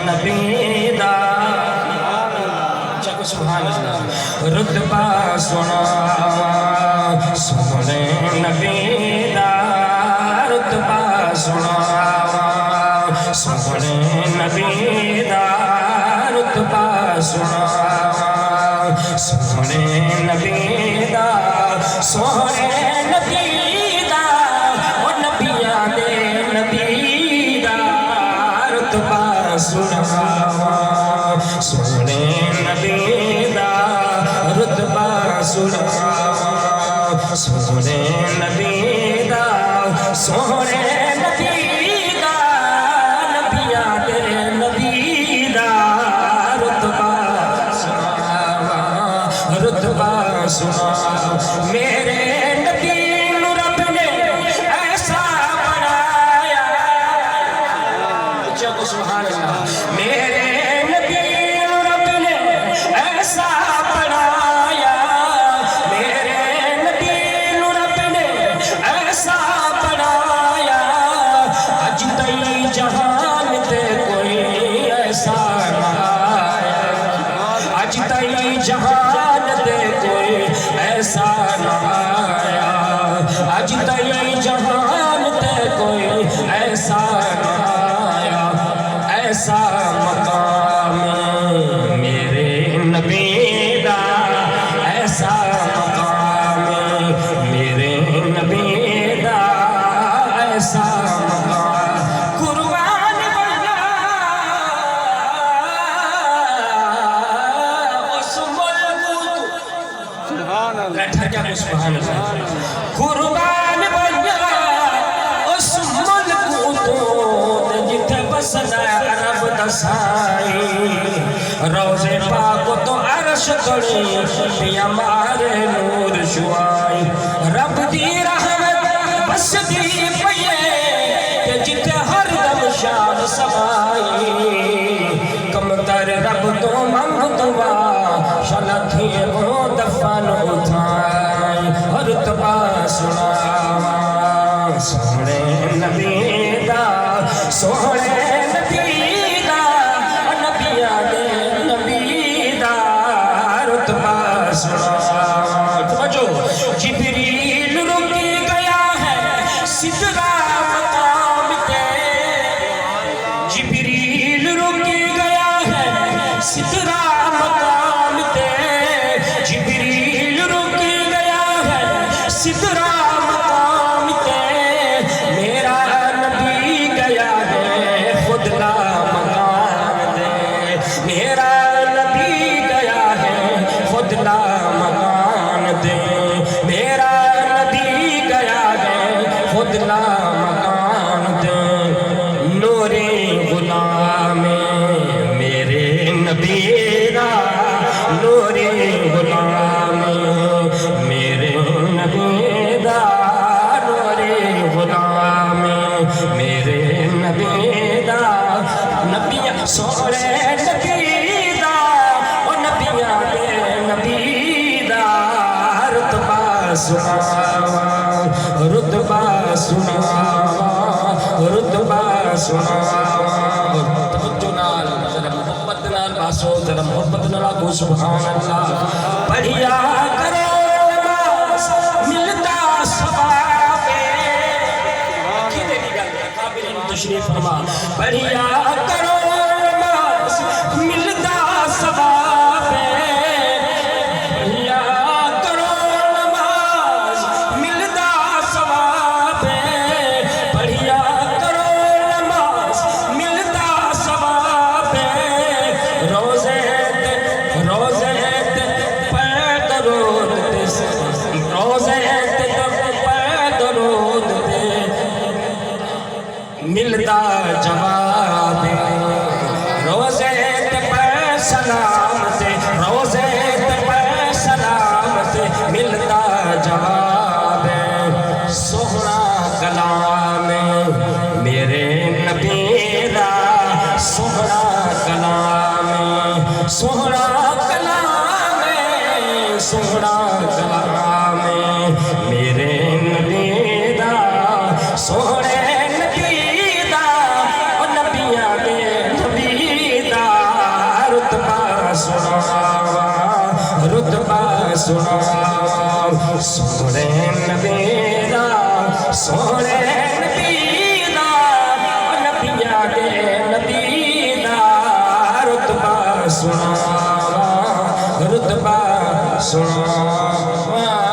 نبی دا چکو سبحان اللہ رتبہ سنا سونے نبی دا رتبہ سنا سونے نبی دا رتبہ سنا سونے نبی دا سونے نبی دا او نبیاں دے نبی دا رتبہ سنا سونے نبی دا رتبہ سنا سونے نبی دا سونے نبی دا نبیاں دے نبی دا رتبہ سنا میرے نبی نو رب نے ایسا بنایا جب سبحان اللہ میرے نبی نو رب نے ایسا بنایا میرے نبی نو رب نے ایسا بنایا اج تئی جہان تے کوئی ایسا نہ آیا اج تئی جہان کوئی ایسا نہ آیا آج تئی جہان تے کوئی ایسا نہ آیا ایسا مقام میرے نبی دا ایسا مقام میرے نبی دا ایسا مقام قربان بنا اس ملک بیٹھا کیا سبحان اللہ قربان بنیا اس ملک تو جتھے بسدا عرب دسائی روزے پاک تو عرش کڑی پیا مارے نور شوائی رب دی رحمت بس دی پئیے کہ جتھے ہر دم شان سمائی کم تر رب تو منگ دعا شالا تھیے وہ دفن اٹھائی رتبہ سنا سونے نبی دا سونے نبی دا نبیاں دے نبی دا رتبہ سنا توجہ جبریل رکی گیا ہے سدرہ مقام تے جبریل رکی گیا ہے سدرہ مقام تے جبریل رکی گیا ہے سدرہ مقام تے میرا نبی گیا ہے خودلا مقام تے میرا نبی گیا ہے خودلا مقام تے میرا نبی گیا ہے خودلا مقام تے نوری غلام میرے نبی دا نوری غلام میرے نبی دا نوری غلام میرے نبی دا نبی سونے نبی دا او نبیاں دے نبی دا رتبہ سنا رتبہ سنا رتبہ سنا توجہ نال ذرا محبت نال باسو ذرا محبت نال کو سبحان اللہ پڑھیا کرو نماز ملتا ثواب کینے دی گل قابل تشریف فرما پڑھیا کرو نماز ملتا ثواب پڑھیا کرو نماز ملتا ثواب پڑھیا کرو نماز ملتا ثواب روزے پڑھ درود روزے پڑھ درود ملتا جواب روزے پڑھ سلام تے روزے پڑھ سلام تے ملتا جواب سونا کلام میرے نبی دا سونا کلام سونا کلام سونا کلام میرے نبی دا سونے نبی دا نبیاں دے نبی سناواں سونے نبی دا سونے نبی دا نبیاں دے نبی دا رتبہ سناواں رتبہ سناواں